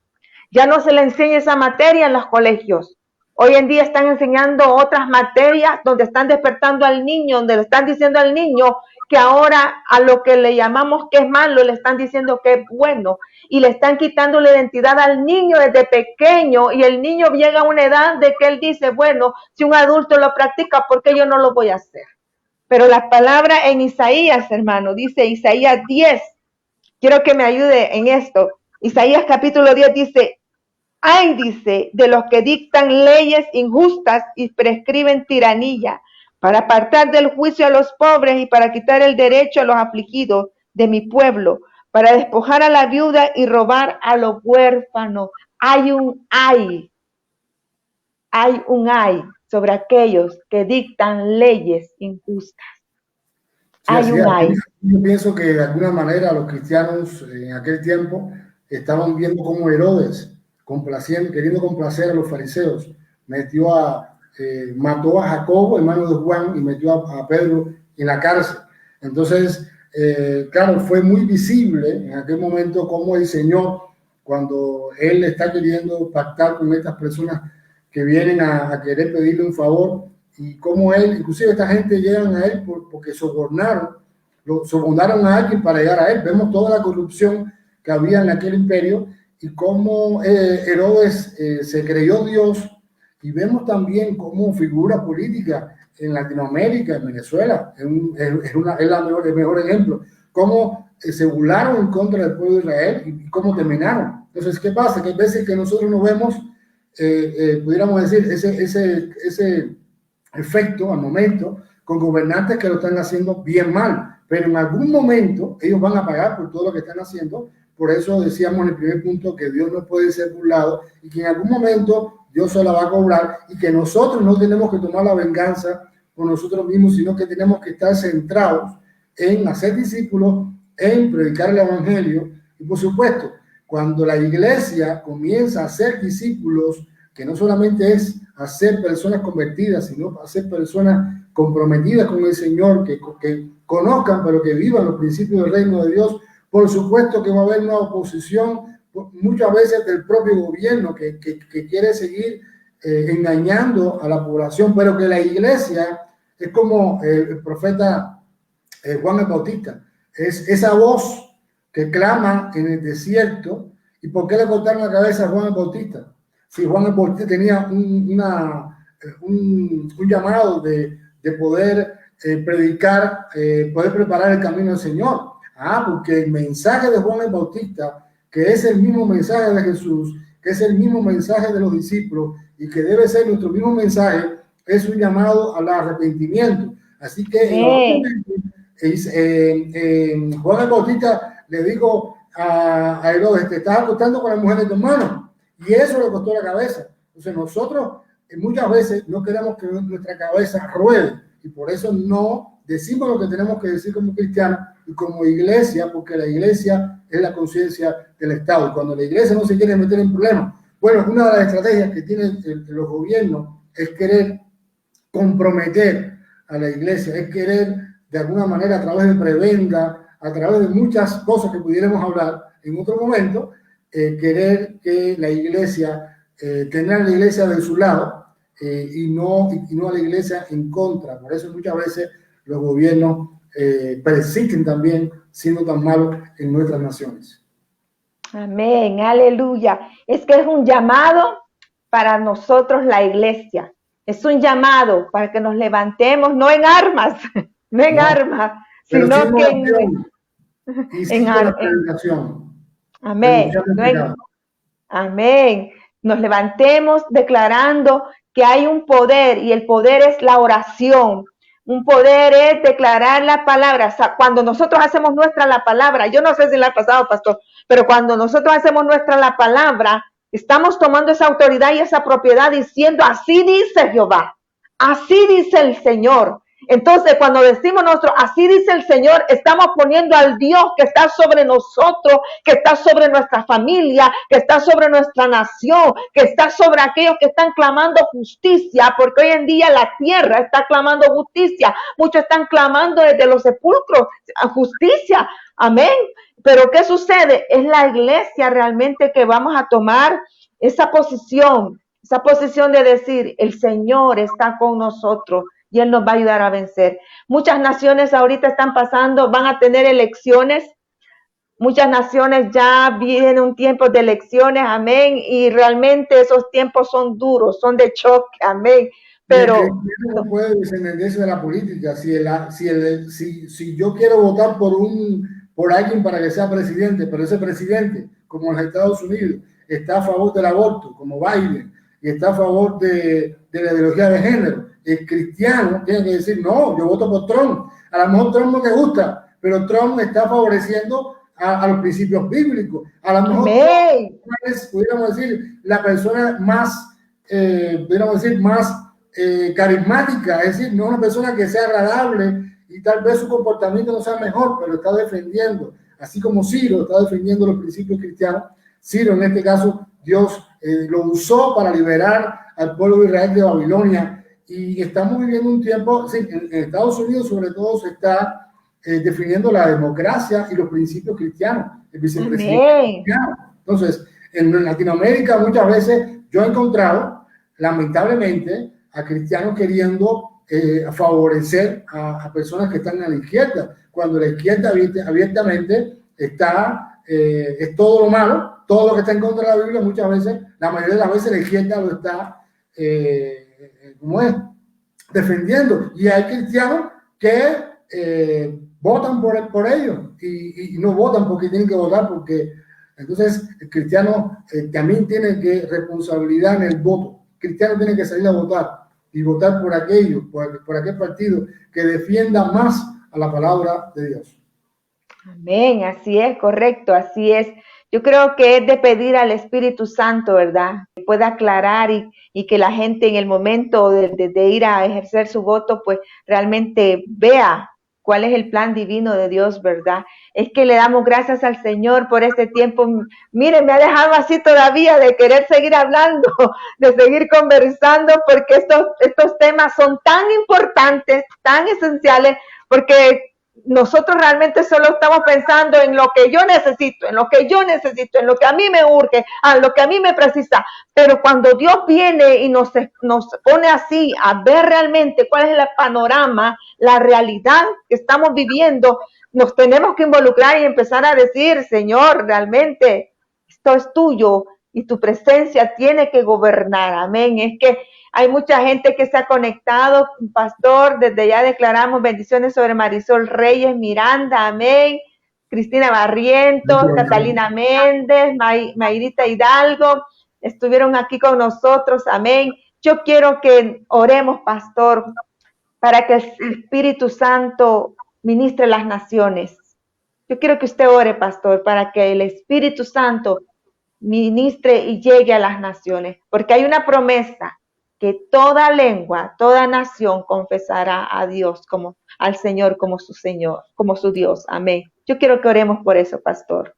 [SPEAKER 1] Ya no se le enseña esa materia en los colegios. Hoy en día están enseñando otras materias donde están despertando al niño, donde le están diciendo al niño que ahora a lo que le llamamos que es malo, le están diciendo que es bueno y le están quitando la identidad al niño desde pequeño y el niño llega a una edad de que él dice, bueno, si un adulto lo practica, ¿por qué yo no lo voy a hacer? Pero la palabra en Isaías, hermano, dice Isaías 10, quiero que me ayude en esto. Isaías capítulo 10 dice, ay, dice, de los que dictan leyes injustas y prescriben tiranía, para apartar del juicio a los pobres y para quitar el derecho a los afligidos de mi pueblo, para despojar a la viuda y robar a los huérfanos. Hay un ay sobre aquellos que dictan leyes injustas.
[SPEAKER 2] Sí, hay un ay. Yo pienso que de alguna manera los cristianos en aquel tiempo estaban viendo cómo Herodes, queriendo complacer a los fariseos, mató a Jacobo, hermano de Juan, y metió a Pedro en la cárcel. Entonces, claro, fue muy visible en aquel momento cómo el Señor, cuando Él está queriendo pactar con estas personas que vienen a querer pedirle un favor, y cómo Él, inclusive esta gente llegan a Él porque sobornaron a alguien para llegar a Él. Vemos toda la corrupción que había en aquel imperio y cómo Herodes se creyó Dios. Y vemos también cómo figura política en Latinoamérica, en Venezuela, es el mejor ejemplo, cómo se burlaron en contra del pueblo de Israel y cómo terminaron. Entonces, ¿qué pasa? Que hay veces que nosotros no vemos, pudiéramos decir, ese efecto al momento con gobernantes que lo están haciendo bien mal, pero en algún momento ellos van a pagar por todo lo que están haciendo. Por eso decíamos en el primer punto que Dios no puede ser burlado y que en algún momento Dios se la va a cobrar y que nosotros no tenemos que tomar la venganza por nosotros mismos, sino que tenemos que estar centrados en hacer discípulos, en predicar el evangelio. Y por supuesto, cuando la iglesia comienza a hacer discípulos, que no solamente es hacer personas convertidas, sino hacer personas comprometidas con el Señor, que conozcan, pero que vivan los principios del reino de Dios, por supuesto que va a haber una oposición, muchas veces del propio gobierno, que quiere seguir engañando a la población, pero que la iglesia es como el profeta Juan el Bautista, es esa voz que clama en el desierto. ¿Y por qué le cortaron la cabeza a Juan el Bautista? Si Juan el Bautista tenía un llamado de poder predicar, poder preparar el camino del Señor. Porque el mensaje de Juan el Bautista, que es el mismo mensaje de Jesús, que es el mismo mensaje de los discípulos y que debe ser nuestro mismo mensaje, es un llamado al arrepentimiento. Así que Juan el Bautista le dijo a Herodes, te estás acostando con la mujer de tu hermano, y eso le costó la cabeza. Entonces nosotros muchas veces no queremos que nuestra cabeza ruede, y por eso no decimos lo que tenemos que decir como cristianos y como iglesia, porque la iglesia es la conciencia del Estado, y cuando la iglesia no se quiere meter en problemas, bueno, una de las estrategias que tienen los gobiernos es querer comprometer a la iglesia, es querer de alguna manera, a través de prebenda, a través de muchas cosas que pudiéramos hablar en otro momento, querer que la iglesia, tener a la iglesia de su lado, y no a la iglesia en contra. Por eso muchas veces los gobiernos persisten también siendo tan malos en nuestras naciones.
[SPEAKER 1] Amén, aleluya. Es que es un llamado para nosotros la iglesia. Es un llamado para que nos levantemos, no en armas, no en armas, sino que en predicación. Amén. Amén. Nos levantemos declarando que hay un poder, y el poder es la oración. Un poder es declarar la palabra. O sea, cuando nosotros hacemos nuestra la palabra, yo no sé si la ha pasado, pastor, pero cuando nosotros hacemos nuestra la palabra, estamos tomando esa autoridad y esa propiedad diciendo, así dice Jehová, así dice el Señor. Entonces, cuando decimos nosotros, así dice el Señor, estamos poniendo al Dios que está sobre nosotros, que está sobre nuestra familia, que está sobre nuestra nación, que está sobre aquellos que están clamando justicia, porque hoy en día la tierra está clamando justicia. Muchos están clamando desde los sepulcros a justicia. Amén. Pero ¿qué sucede? Es la iglesia realmente que vamos a tomar esa posición de decir, el Señor está con nosotros. y Él nos va a ayudar a vencer. Muchas naciones ahorita están pasando, van a tener elecciones. Muchas naciones ya vienen un tiempo de elecciones, amén, y realmente esos tiempos son duros, son de choque, amén. Pero
[SPEAKER 2] no puede desentenderse de la política. Si yo quiero votar por alguien para que sea presidente, pero ese presidente, como en los Estados Unidos, está a favor del aborto, como Biden, y está a favor de la ideología de género, el cristiano tiene que decir, no, yo voto por Trump. A lo mejor Trump no te gusta, pero Trump está favoreciendo a los principios bíblicos. A lo mejor pudiéramos decir la persona más, pudiéramos decir más carismática, es decir, no una persona que sea agradable y tal vez su comportamiento no sea mejor, pero está defendiendo, así como Ciro está defendiendo los principios cristianos. Ciro, en este caso, Dios lo usó para liberar al pueblo de Israel de Babilonia, y estamos viviendo un tiempo, sí, en Estados Unidos sobre todo se está definiendo la democracia y los principios cristianos, el vicepresidente cristiano. Entonces, en Latinoamérica muchas veces yo he encontrado, lamentablemente, a cristianos queriendo favorecer a personas que están a la izquierda, cuando la izquierda abiertamente está, es todo lo malo, todo lo que está en contra de la Biblia. Muchas veces, la mayoría de las veces la izquierda lo está, ¿cómo es?, defendiendo, y hay cristianos que votan por ellos y no votan porque tienen que votar, porque entonces el cristiano también tiene que responsabilidad en el voto. El cristiano tiene que salir a votar y votar por aquello, por aquel partido que defienda más a la palabra de Dios.
[SPEAKER 1] Amén, así es, correcto, así es. Yo creo que es de pedir al Espíritu Santo, ¿verdad?, que pueda aclarar y que la gente en el momento de ir a ejercer su voto, pues realmente vea cuál es el plan divino de Dios, ¿verdad? Es que le damos gracias al Señor por este tiempo. Mire, me ha dejado así todavía de querer seguir hablando, de seguir conversando, porque estos temas son tan importantes, tan esenciales, porque nosotros realmente solo estamos pensando en lo que yo necesito, en lo que yo necesito, en lo que a mí me urge, en lo que a mí me precisa. Pero cuando Dios viene y nos pone así a ver realmente cuál es el panorama, la realidad que estamos viviendo, nos tenemos que involucrar y empezar a decir, Señor, realmente esto es tuyo y tu presencia tiene que gobernar. Amén. Es que hay mucha gente que se ha conectado, pastor. Desde ya declaramos bendiciones sobre Marisol Reyes Miranda, amén. Cristina Barrientos, Catalina Méndez, Mayrita Hidalgo, estuvieron aquí con nosotros, amén. Yo quiero que oremos, pastor, para que el Espíritu Santo ministre las naciones. Yo quiero que usted ore, pastor, para que el Espíritu Santo ministre y llegue a las naciones, porque hay una promesa que toda lengua, toda nación confesará a Dios como al Señor, como su Dios. Amén. Yo quiero que oremos por eso, pastor.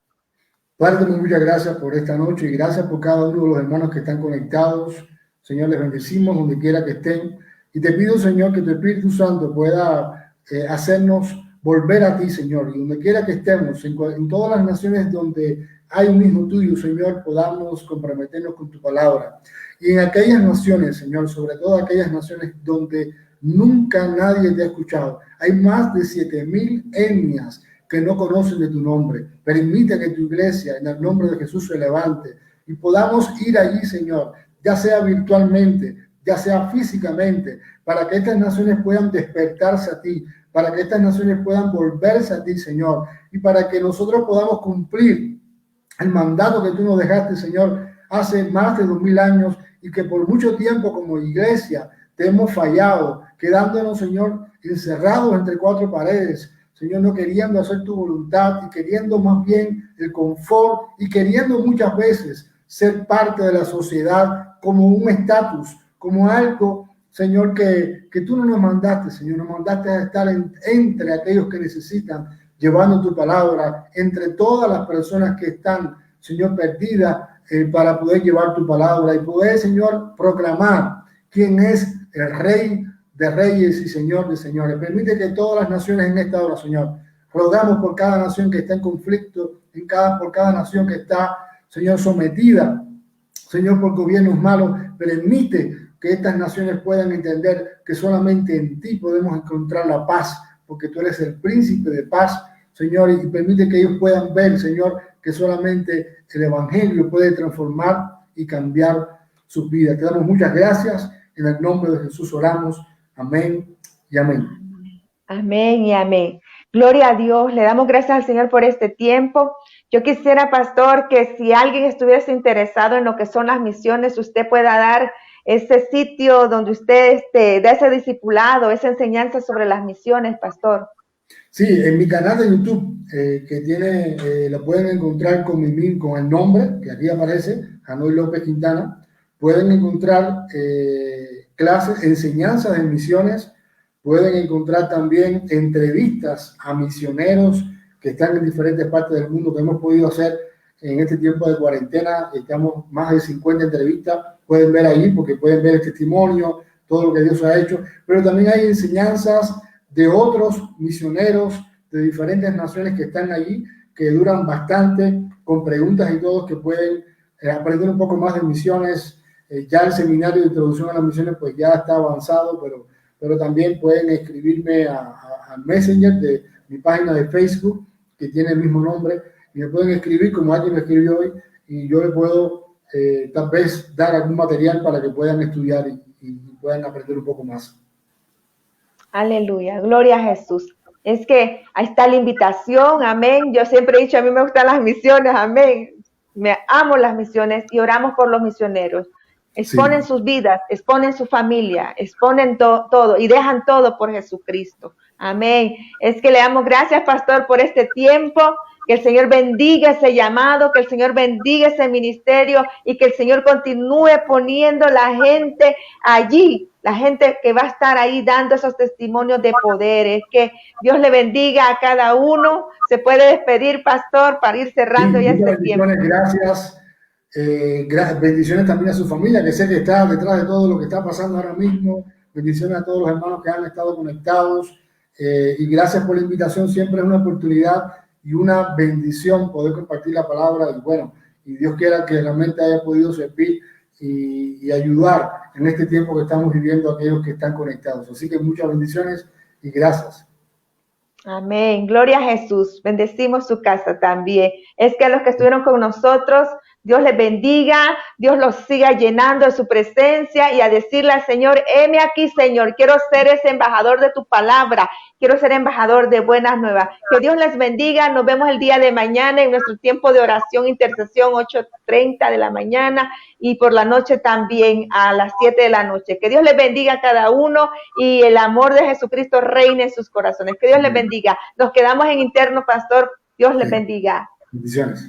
[SPEAKER 2] Padre, muchas gracias por esta noche y gracias por cada uno de los hermanos que están conectados. Señor, les bendecimos donde quiera que estén. Y te pido, Señor, que tu Espíritu Santo pueda hacernos volver a ti, Señor. Y donde quiera que estemos, en todas las naciones donde hay un hijo tuyo, Señor, podamos comprometernos con tu palabra. Y en aquellas naciones, Señor, sobre todo aquellas naciones donde nunca nadie te ha escuchado, hay más de 7,000 etnias que no conocen de tu nombre. Permite que tu iglesia, en el nombre de Jesús, se levante y podamos ir allí, Señor, ya sea virtualmente, ya sea físicamente, para que estas naciones puedan despertarse a ti, para que estas naciones puedan volverse a ti, Señor, y para que nosotros podamos cumplir el mandato que tú nos dejaste, Señor, hace más de 2,000 años, y que por mucho tiempo como iglesia te hemos fallado, quedándonos, Señor, encerrados entre cuatro paredes, Señor, no queriendo hacer tu voluntad y queriendo más bien el confort y queriendo muchas veces ser parte de la sociedad como un estatus, como algo, Señor, que tú no nos mandaste, Señor, nos mandaste a estar entre aquellos que necesitan, llevando tu palabra, entre todas las personas que están, Señor, perdidas, para poder llevar tu palabra y poder, Señor, proclamar quién es el Rey de Reyes y Señor de Señores. Permite que todas las naciones en esta hora, Señor, rogamos por cada nación que está en conflicto, por cada nación que está, Señor, sometida, Señor, por gobiernos malos. Permite que estas naciones puedan entender que solamente en ti podemos encontrar la paz, porque tú eres el príncipe de paz, Señor, y permite que ellos puedan ver, Señor, que solamente el Evangelio puede transformar y cambiar sus vidas. Te damos muchas gracias. En el nombre de Jesús oramos. Amén y amén.
[SPEAKER 1] Amén y amén. Gloria a Dios. Le damos gracias al Señor por este tiempo. Yo quisiera, pastor, que si alguien estuviese interesado en lo que son las misiones, usted pueda dar ese sitio donde usted da ese discipulado, esa enseñanza sobre las misiones, pastor.
[SPEAKER 2] Sí, en mi canal de YouTube, que tiene, lo pueden encontrar con el nombre, que aquí aparece, Janoy López Quintana. Pueden encontrar clases, enseñanzas de misiones. Pueden encontrar también entrevistas a misioneros que están en diferentes partes del mundo, que hemos podido hacer en este tiempo de cuarentena. Estamos más de 50 entrevistas. Pueden ver ahí, porque pueden ver el testimonio, todo lo que Dios ha hecho. Pero también hay enseñanzas de otros misioneros de diferentes naciones que están allí, que duran bastante, con preguntas y todo, que pueden aprender un poco más de misiones. Ya el seminario de introducción a las misiones pues ya está avanzado, pero también pueden escribirme al Messenger de mi página de Facebook, que tiene el mismo nombre, y me pueden escribir como alguien me escribió hoy, y yo le puedo tal vez dar algún material para que puedan estudiar y puedan aprender un poco más.
[SPEAKER 1] Aleluya, gloria a Jesús. Es que ahí está la invitación, amén. Yo siempre he dicho, a mí me gustan las misiones, amén. Me amo las misiones y oramos por los misioneros. Exponen sus vidas, exponen su familia, exponen todo y dejan todo por Jesucristo. Amén. Es que le damos gracias, pastor, por este tiempo. Que el Señor bendiga ese llamado, que el Señor bendiga ese ministerio y que el Señor continúe poniendo la gente allí, la gente que va a estar ahí dando esos testimonios de poderes. Que Dios le bendiga a cada uno. Se puede despedir, pastor, para ir cerrando ya este tiempo.
[SPEAKER 2] Gracias. Bendiciones también a su familia, que sé que está detrás de todo lo que está pasando ahora mismo. Bendiciones a todos los hermanos que han estado conectados. Y gracias por la invitación. Siempre es una oportunidad y una bendición poder compartir la palabra, y bueno, y Dios quiera que realmente haya podido servir y ayudar en este tiempo que estamos viviendo a aquellos que están conectados. Así que muchas bendiciones y gracias.
[SPEAKER 1] Amén, gloria a Jesús. Bendecimos su casa también. Es que a los que estuvieron con nosotros, Dios les bendiga, Dios los siga llenando de su presencia y a decirle al Señor, heme aquí, Señor, quiero ser ese embajador de tu palabra, quiero ser embajador de buenas nuevas. Que Dios les bendiga, nos vemos el día de mañana en nuestro tiempo de oración, intercesión, 8:30 de la mañana y por la noche también a las 7 de la noche. Que Dios les bendiga a cada uno y el amor de Jesucristo reine en sus corazones. Que Dios les bendiga. Nos quedamos en interno, pastor. Dios les bendiga.
[SPEAKER 2] Bendiciones.